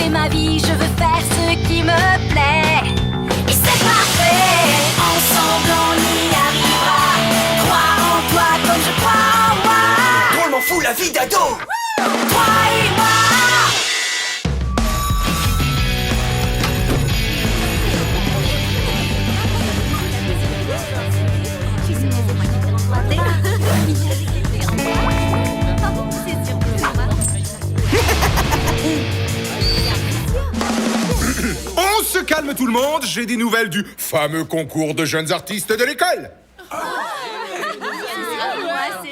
c'est ma vie, je veux faire ce qui me plaît. Et c'est parfait, ensemble on y arrivera. Crois en toi comme je crois en moi. Drôlement fou la vie d'ado. Toi et moi. On se calme tout le monde, j'ai des nouvelles du fameux concours de jeunes artistes de l'école.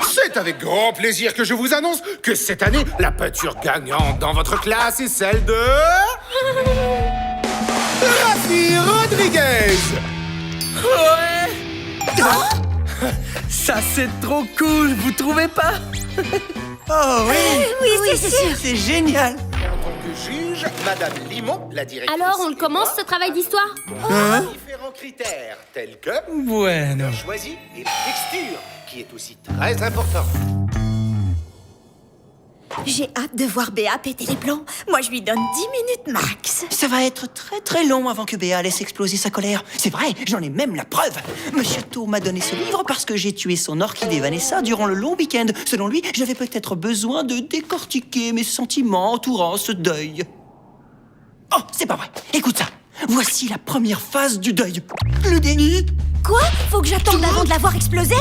C'est avec grand plaisir que je vous annonce que cette année, la peinture gagnante dans votre classe est celle de... Rafi Rodriguez. Ouais. Ça c'est trop cool, vous trouvez pas? Oh oui. Oui, c'est sûr. C'est génial. En tant que juge, Madame Limon, la directrice... Alors, on le commence ce travail d'histoire? Différents critères tels que... Bueno. choisi et la texture, qui est aussi très important. J'ai hâte de voir Béa péter les plombs. Moi, je lui donne 10 minutes max. Ça va être très très long avant que Béa laisse exploser sa colère. C'est vrai, j'en ai même la preuve. Monsieur To m'a donné ce livre parce que j'ai tué son orchidée Vanessa durant le long week-end. Selon lui, j'avais peut-être besoin de décortiquer mes sentiments entourant ce deuil. Oh, c'est pas vrai. Écoute ça. Voici la première phase du deuil. Le déni. Quoi? Faut que j'attende avant de la voir exploser?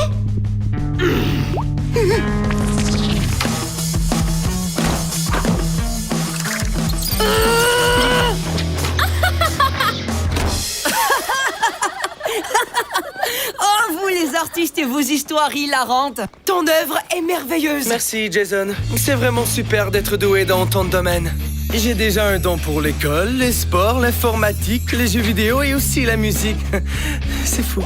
Oh, vous les artistes et vos histoires hilarantes! Ton œuvre est merveilleuse! Merci, Jason. C'est vraiment super d'être doué dans ton domaine. J'ai déjà un don pour l'école, les sports, l'informatique, les jeux vidéo et aussi la musique. C'est fou.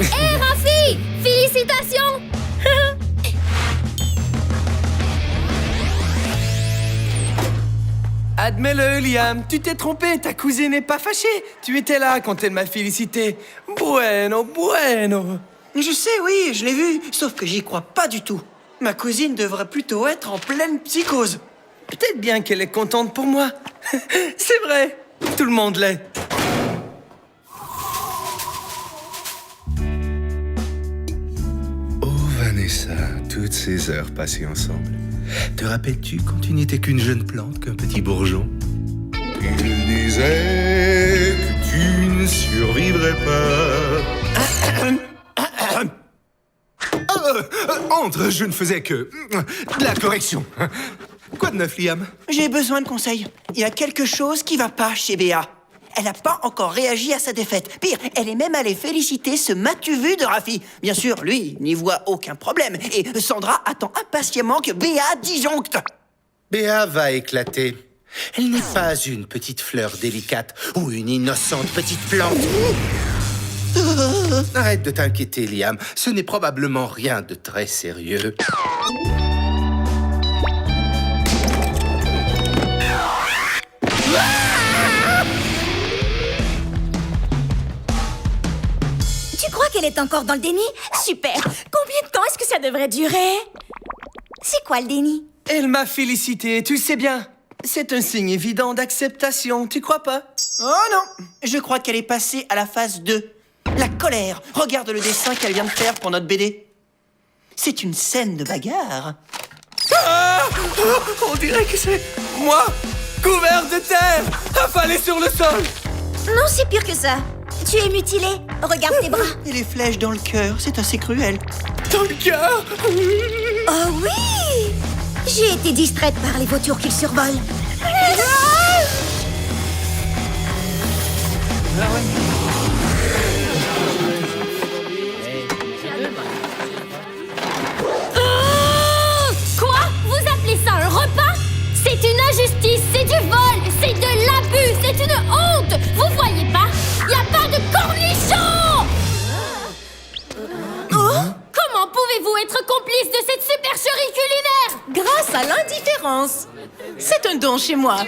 Hé, Rafi! Félicitations! Admets-le, Liam, tu t'es trompé, ta cousine n'est pas fâchée. Tu étais là quand elle m'a félicité. Bueno, bueno. Je sais, oui, je l'ai vu, sauf que j'y crois pas du tout. Ma cousine devrait plutôt être en pleine psychose. Peut-être bien qu'elle est contente pour moi. C'est vrai, tout le monde l'est. Oh Vanessa, toutes ces heures passées ensemble. Te rappelles-tu quand tu n'étais qu'une jeune plante, qu'un petit bourgeon? Il disait que tu ne survivrais pas. Entre, je ne faisais que... de la correction. Quoi de neuf, Liam? J'ai besoin de conseils. Il y a quelque chose qui va pas chez Béa. Elle n'a pas encore réagi à sa défaite. Pire, elle est même allée féliciter ce m'as-tu vu de Rafi. Bien sûr, lui n'y voit aucun problème. Et Sandra attend impatiemment que Béa disjoncte. Béa va éclater. Elle n'est pas une petite fleur délicate ou une innocente petite plante. Arrête de t'inquiéter, Liam. Ce n'est probablement rien de très sérieux. Tu crois qu'elle est encore dans le déni? Super! Combien de temps est-ce que ça devrait durer? C'est quoi le déni? Elle m'a félicité, tu le sais bien. C'est un signe évident d'acceptation, tu crois pas? Oh non! Je crois qu'elle est passée à la phase 2. La colère! Regarde le dessin qu'elle vient de faire pour notre BD. C'est une scène de bagarre. Ah! On dirait que c'est moi, couvert de terre, affalé sur le sol. Non, c'est pire que ça. Tu es mutilé. Regarde tes bras. Et les flèches dans le cœur, c'est assez cruel. Dans le cœur? Oh oui! J'ai été distraite par les vautours qu'ils survolent. Quoi? Vous appelez ça un repas? C'est une injustice, c'est du vol, c'est de l'abus, c'est une honte! Vous voyez pas? Y a pas de cornichons! Comment pouvez-vous être complice de cette supercherie culinaire? Grâce à l'indifférence! C'est un don chez moi.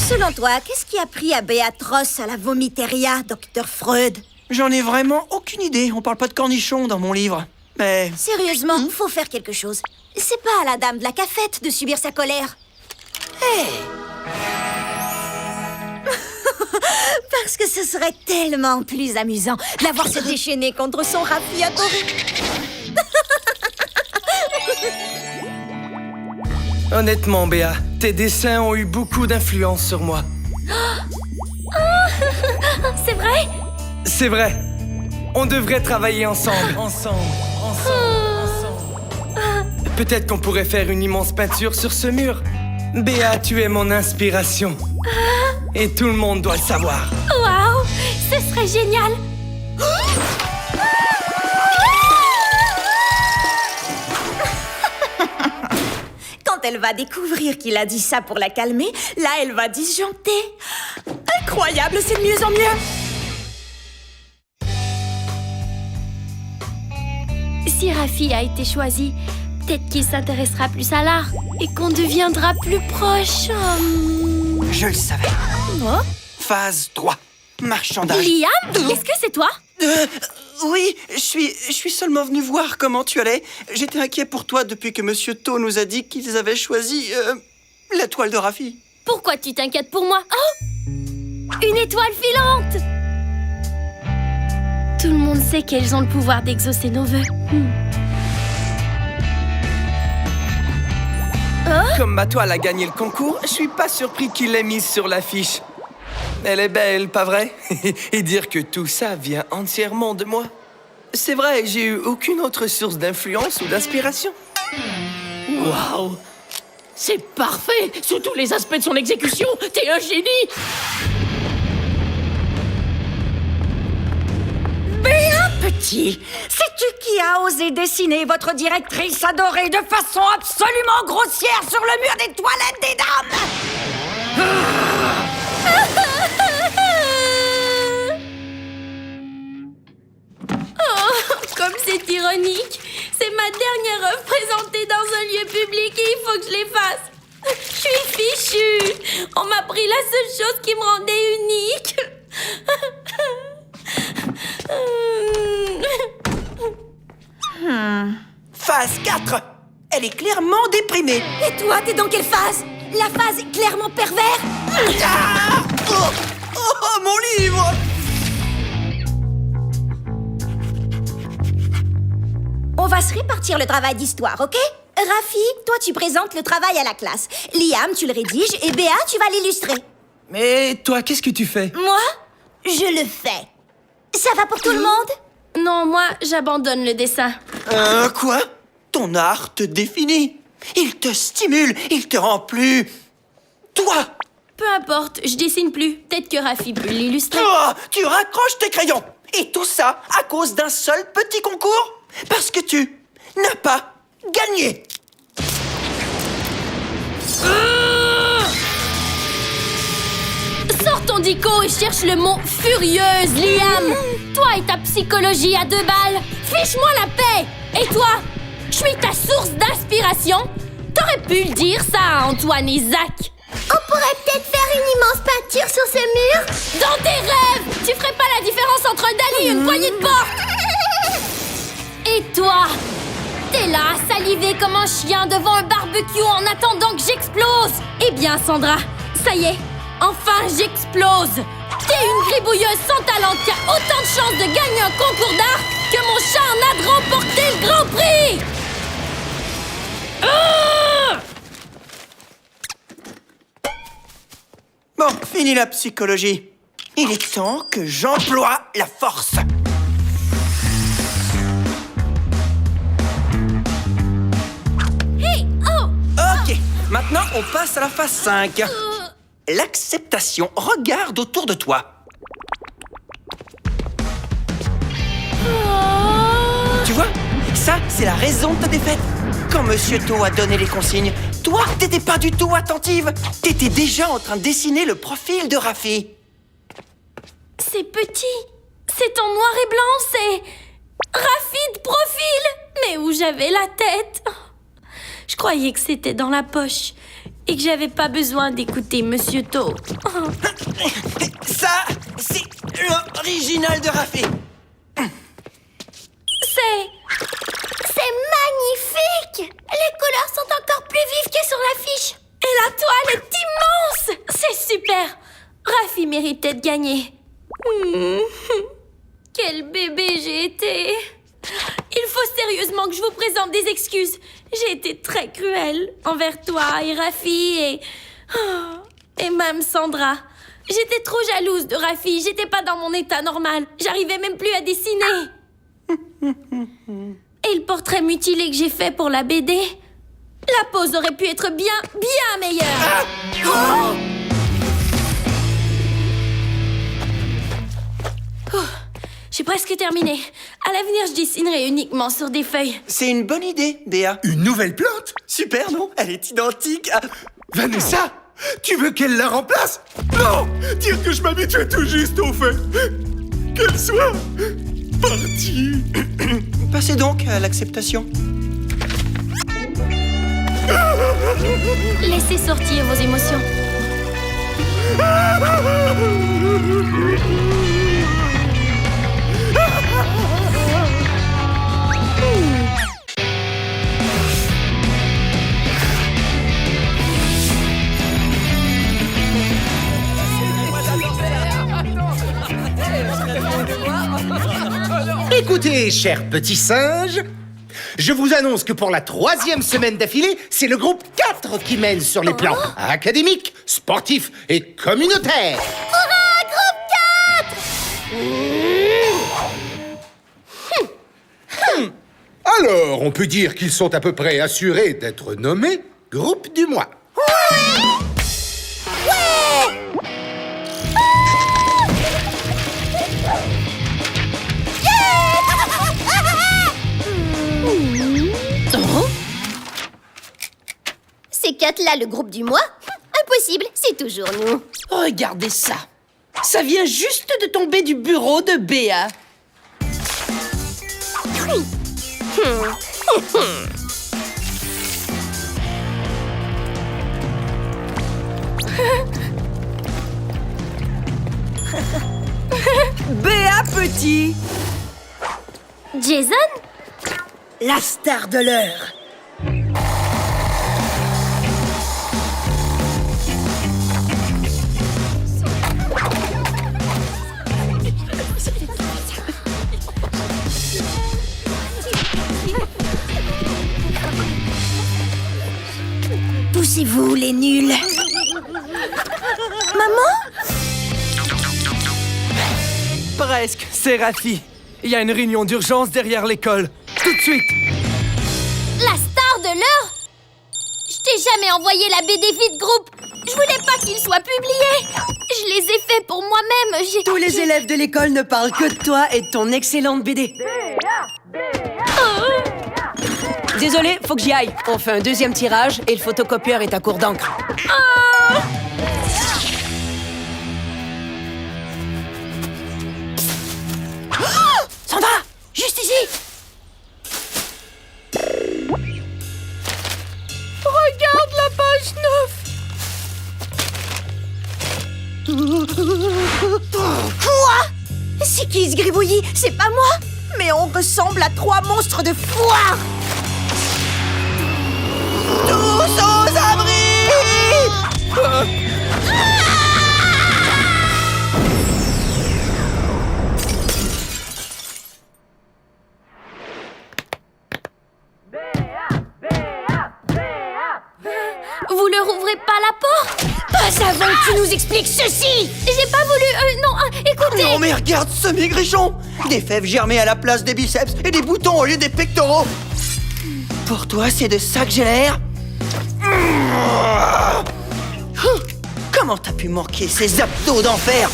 Selon toi, qu'est-ce qui a pris à Béatrice à la vomiteria, docteur Freud? J'en ai vraiment aucune idée. On parle pas de cornichons dans mon livre. Mais... Sérieusement, faut faire quelque chose. C'est pas à la dame de la cafette de subir sa colère. Parce que ce serait tellement plus amusant de la voir se déchaîner contre son Raffi adoré. Honnêtement, Béa, tes dessins ont eu beaucoup d'influence sur moi. C'est vrai? C'est vrai. On devrait travailler ensemble. Peut-être qu'on pourrait faire une immense peinture sur ce mur. Béa, tu es mon inspiration. Et tout le monde doit le savoir. Waouh! Ce serait génial! Quand elle va découvrir qu'il a dit ça pour la calmer, là, elle va disjoncter. Incroyable, c'est de mieux en mieux. Si Raffi a été choisi, peut-être qu'il s'intéressera plus à l'art et qu'on deviendra plus proche. Je le savais. Oh? Phase 3. Marchandage. Liam? Est-ce que c'est toi? Oui, je suis seulement venu voir comment tu allais. J'étais inquiet pour toi depuis que Monsieur To nous a dit qu'ils avaient choisi la toile de Raffi. Pourquoi tu t'inquiètes pour moi? Oh! Une étoile filante! Tout le monde sait qu'elles ont le pouvoir d'exaucer nos vœux. Comme ma toile a gagné le concours, je suis pas surpris qu'il l'ait mise sur l'affiche. Elle est belle, pas vrai? Et dire que tout ça vient entièrement de moi. C'est vrai, j'ai eu aucune autre source d'influence ou d'inspiration. Waouh! C'est parfait sous tous les aspects de son exécution. T'es un génie! Béa Petit, c'est-tu qui a osé dessiner votre directrice adorée de façon absolument grossière sur le mur des toilettes des dames? Comme c'est ironique. C'est ma dernière œuvre présentée dans un lieu public et il faut que je l'efface. Je suis fichue. On m'a pris la seule chose qui me rendait unique. Phase 4. Elle est clairement déprimée. Et toi, t'es dans quelle phase? La phase clairement pervers? Ah oh, mon livre! On va se répartir le travail d'histoire, ok? Raffi, toi tu présentes le travail à la classe. Liam, tu le rédiges et Béa, tu vas l'illustrer. Mais toi, qu'est-ce que tu fais? Moi, je le fais. Ça va pour tout le monde? Non, moi, j'abandonne le dessin. Quoi? Ton art te définit. Il te stimule, il te rend plus... toi! Peu importe, je dessine plus. Peut-être que Raffi peut l'illustrer. Oh, tu raccroches tes crayons. Et tout ça à cause d'un seul petit concours? Parce que tu n'as pas gagné. Sors ton dico et cherche le mot furieuse, Liam. Toi et ta psychologie à 2 balles. Fiche-moi la paix. Et toi? Je suis ta source d'inspiration. T'aurais pu le dire ça à Antoine et Zach. On pourrait peut-être faire une immense peinture sur ce mur. Dans tes rêves, tu ferais pas la différence entre un Dali et une poignée de porte. Et toi? T'es là à saliver comme un chien devant un barbecue en attendant que j'explose. Eh bien, Sandra, ça y est, enfin j'explose. T'es une gribouilleuse sans talent qui a autant de chances de gagner un concours d'art que mon chat en a de remporter le Grand Prix. Bon, fini la psychologie. Il est temps que j'emploie la force. Hey, oh. Ok, maintenant on passe à la phase 5. L'acceptation. Regarde autour de toi. Tu vois? Ça, c'est la raison de ta défaite. Quand Monsieur To a donné les consignes, toi, t'étais pas du tout attentive. T'étais déjà en train de dessiner le profil de Raffi. C'est petit. C'est en noir et blanc, c'est... Raffi de profil. Mais où j'avais la tête. Je croyais que c'était dans la poche et que j'avais pas besoin d'écouter Monsieur To. Ça, c'est l'original de Raffi. C'est C'est magnifique! Les couleurs sont encore plus vives que sur l'affiche. Et la toile est immense! C'est super! Rafi méritait de gagner. Quel bébé j'ai été! Il faut sérieusement que je vous présente des excuses. J'ai été très cruelle envers toi et Rafi et même Sandra. J'étais trop jalouse de Rafi. J'étais pas dans mon état normal. J'arrivais même plus à dessiner. Et le portrait mutilé que j'ai fait pour la BD, la pose aurait pu être bien meilleure. J'ai presque terminé. À l'avenir, je dessinerai uniquement sur des feuilles. C'est une bonne idée, Béa. Une nouvelle plante? Super, non? Elle est identique à... Vanessa, tu veux qu'elle la remplace? Non! Dire que je m'habituais tout juste au fait qu'elle soit partie. Passez donc à l'acceptation. Laissez sortir vos émotions. Écoutez, chers petits singes, je vous annonce que pour la 3e semaine d'affilée, c'est le groupe 4 qui mène sur les plans académiques, sportifs et communautaires. Hurrah, groupe 4! Alors, on peut dire qu'ils sont à peu près assurés d'être nommés groupe du mois. Ces 4-là, le groupe du mois? Impossible, c'est toujours nous. Regardez ça. Ça vient juste de tomber du bureau de Béa. Béa Petit, Jason? la star de l'heure. Poussez-vous, les nuls. Presque, c'est Rafi. Il y a une réunion d'urgence derrière l'école. Tout de suite. La star de l'heure? Je t'ai jamais envoyé la BD vide groupe. Je voulais pas qu'il soit publié. Je les ai faits pour moi-même. Tous les élèves de l'école ne parlent que de toi et de ton excellente BD. Désolé, faut que j'y aille. On fait un 2e tirage et le photocopieur est à court d'encre. Sandra, juste ici. Regarde la page 9. Quoi? C'est qui ce gribouillis? C'est pas moi? Mais on ressemble à 3 monstres de foire! Tous aux abris! Vous leur ouvrez pas la porte? Pas avant que tu nous expliques ceci! J'ai pas voulu... non, écoutez... Non mais regarde ce maigrichon! Des fèves germées à la place des biceps et des boutons au lieu des pectoraux! Pour toi, c'est de ça que j'ai l'air? Comment t'as pu manquer ces abdos d'enfer?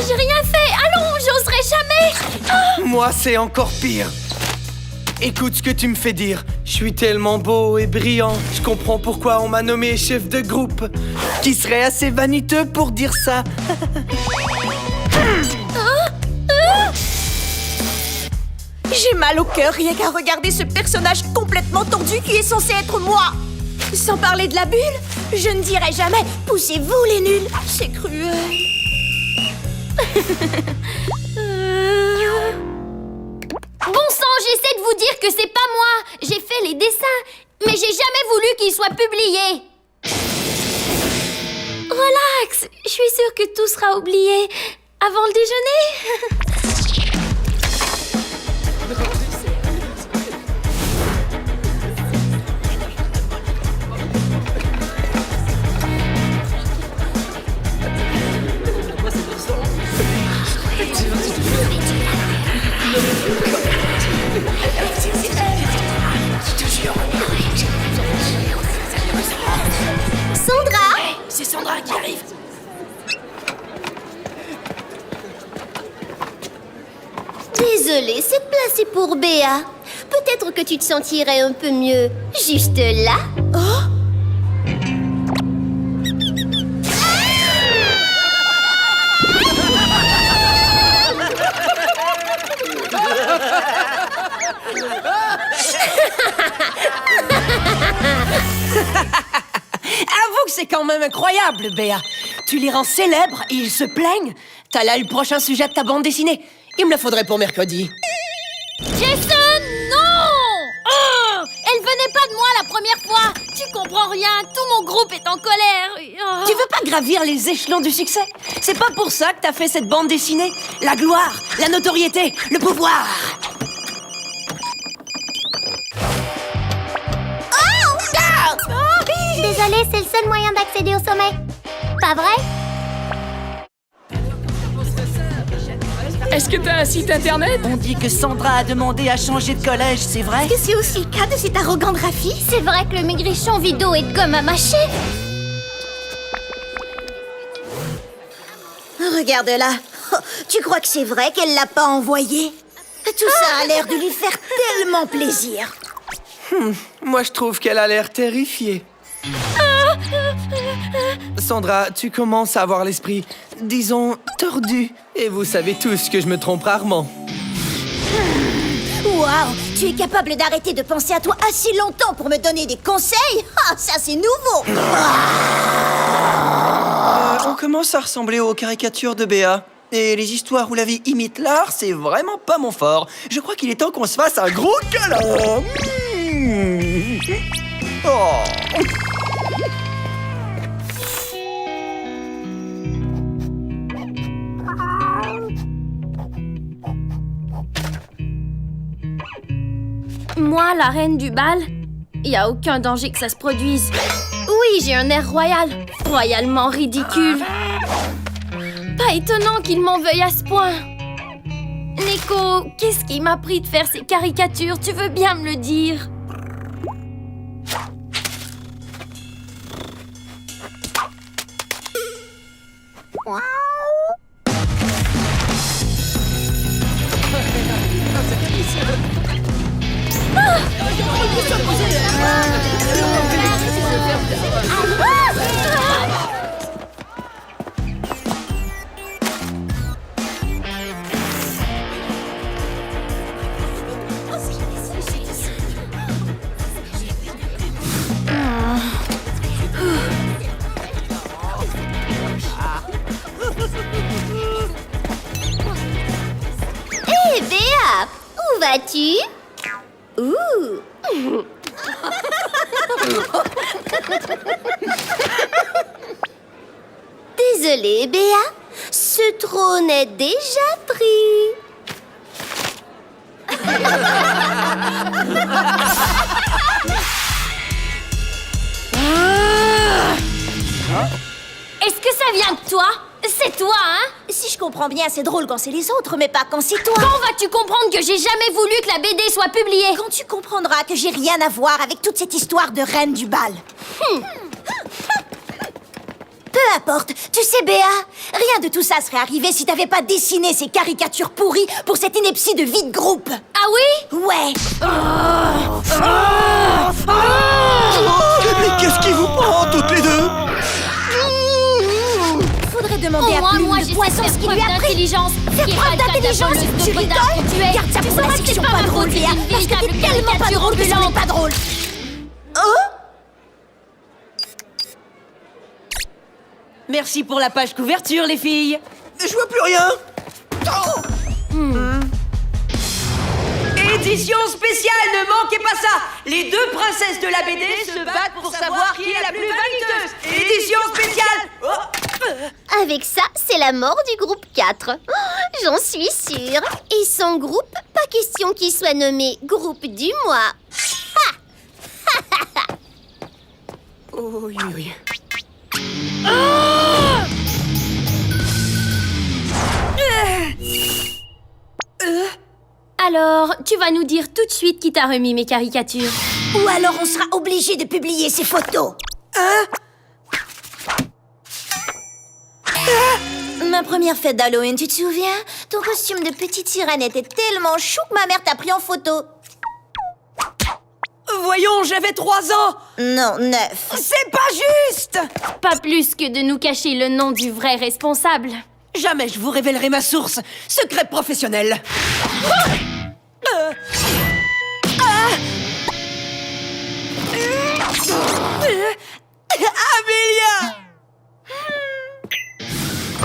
J'ai rien fait! Allons, j'oserais jamais! Moi, c'est encore pire. Écoute ce que tu me fais dire. Je suis tellement beau et brillant. Je comprends pourquoi on m'a nommé chef de groupe. Qui serait assez vaniteux pour dire ça? J'ai mal au cœur rien qu'à regarder ce personnage complètement tordu qui est censé être moi. Sans parler de la bulle, je ne dirai jamais « Poussez-vous les nuls !» C'est cruel. Bon sang, j'essaie de vous dire que c'est pas moi. J'ai fait les dessins, mais j'ai jamais voulu qu'ils soient publiés. Relax, je suis sûre que tout sera oublié avant le déjeuner. Sandra? C'est Sandra qui arrive. Désolée, cette place est pour Béa. Peut-être que tu te sentirais un peu mieux juste là. Avoue que c'est quand même incroyable, Béa. Tu les rends célèbres et ils se plaignent. T'as là le prochain sujet de ta bande dessinée. Il me le faudrait pour mercredi. Jason, non! Oh, elle venait pas de moi la première fois. Tu comprends rien, tout mon groupe est en colère. Oh. Tu veux pas gravir les échelons du succès? C'est pas pour ça que t'as fait cette bande dessinée? La gloire, la notoriété, le pouvoir. Désolée, c'est le seul moyen d'accéder au sommet. Pas vrai? Est-ce que t'as un site internet? On dit que Sandra a demandé à changer de collège, c'est vrai? Est-ce que c'est aussi le cas de cet arrogant graphiste? C'est vrai que le maigrichon vidéo est de gomme à mâcher. Regarde-la. Oh, tu crois que c'est vrai qu'elle l'a pas envoyé? Tout ça a l'air de lui faire tellement plaisir. Moi, je trouve qu'elle a l'air terrifiée. Sandra, tu commences à avoir l'esprit, disons, tordu. Et vous savez tous que je me trompe rarement. Waouh, tu es capable d'arrêter de penser à toi assez longtemps pour me donner des conseils? Ah, ça c'est nouveau. On commence à ressembler aux caricatures de Béa. Et les histoires où la vie imite l'art, c'est vraiment pas mon fort. Je crois qu'il est temps qu'on se fasse un gros câlin. Oh. Moi, la reine du bal, y a aucun danger que ça se produise. Oui, j'ai un air royal, royalement ridicule. Pas étonnant qu'il m'en veuille à ce point. Neko, qu'est-ce qui m'a pris de faire ces caricatures? Tu veux bien me le dire? Hé, Béa, où vas-tu? Ouh. Désolée, Béa, ce trône est déjà pris. Est-ce que ça vient de toi? C'est toi, hein? Si je comprends bien, c'est drôle quand c'est les autres, mais pas quand c'est toi. Quand vas-tu comprendre que j'ai jamais voulu que la BD soit publiée? Quand tu comprendras que j'ai rien à voir avec toute cette histoire de reine du bal. Peu importe. Tu sais, Béa, rien de tout ça serait arrivé si t'avais pas dessiné ces caricatures pourries pour cette ineptie de vie de groupe. Ah oui? Ouais. Mais qu'est-ce qui vous prend, toutes les deux? Faudrait demander Au à moins, Plume moi, le j'essaie de poisson faire ce qui preuve lui a pris. d'intelligence. Faire Qui preuve rate la d'intelligence? voleuse de Tu Godard que tu rigoles? es. Garde ça Tu pour la sauras que section c'est pas pas ma drôle, faute, Béa. c'est une Parce que t'es véritable tellement pas caricature drôle que ça ambulante. n'est pas drôle. Merci pour la page couverture, les filles. Je vois plus rien. Oh. Édition spéciale, ne manquez pas ça! Les deux princesses de la BD se battent pour savoir qui est la plus vaniteuse! Édition spéciale! Avec ça, c'est la mort du groupe 4. Oh, j'en suis sûre. Et son groupe, pas question qu'il soit nommé groupe du mois. Oui, oui. Alors, tu vas nous dire tout de suite qui t'a remis mes caricatures. Ou alors on sera obligé de publier ces photos. Ma première fête d'Halloween, tu te souviens? Ton costume de petite sirène était tellement chou que ma mère t'a pris en photo. Voyons, j'avais 3 ans! Non, 9. C'est pas juste! Pas plus que de nous cacher le nom du vrai responsable. Jamais je vous révélerai ma source. Secret professionnel. Amélia!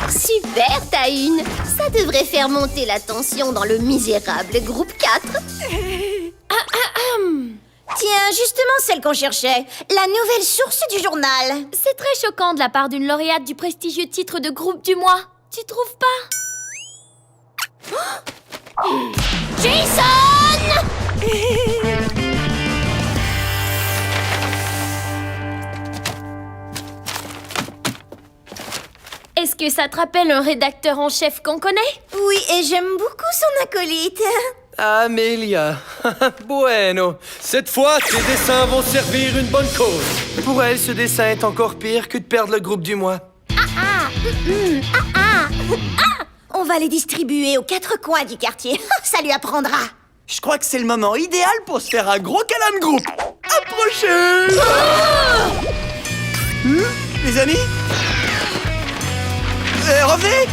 Super, t'as une. Ça devrait faire monter la tension dans le misérable groupe 4. Tiens, justement celle qu'on cherchait. La nouvelle source du journal. C'est très choquant de la part d'une lauréate du prestigieux titre de groupe du mois. Tu trouves pas? Jason! Est-ce que ça te rappelle un rédacteur en chef qu'on connaît? Oui, et j'aime beaucoup son acolyte. Amélia, bueno. Cette fois, tes dessins vont servir une bonne cause. Pour elle, ce dessin est encore pire que de perdre le groupe du mois. On va les distribuer aux 4 coins du quartier. Ça lui apprendra. Je crois que c'est le moment idéal pour se faire un gros câlin de groupe. Approchez! Les amis? Revenez!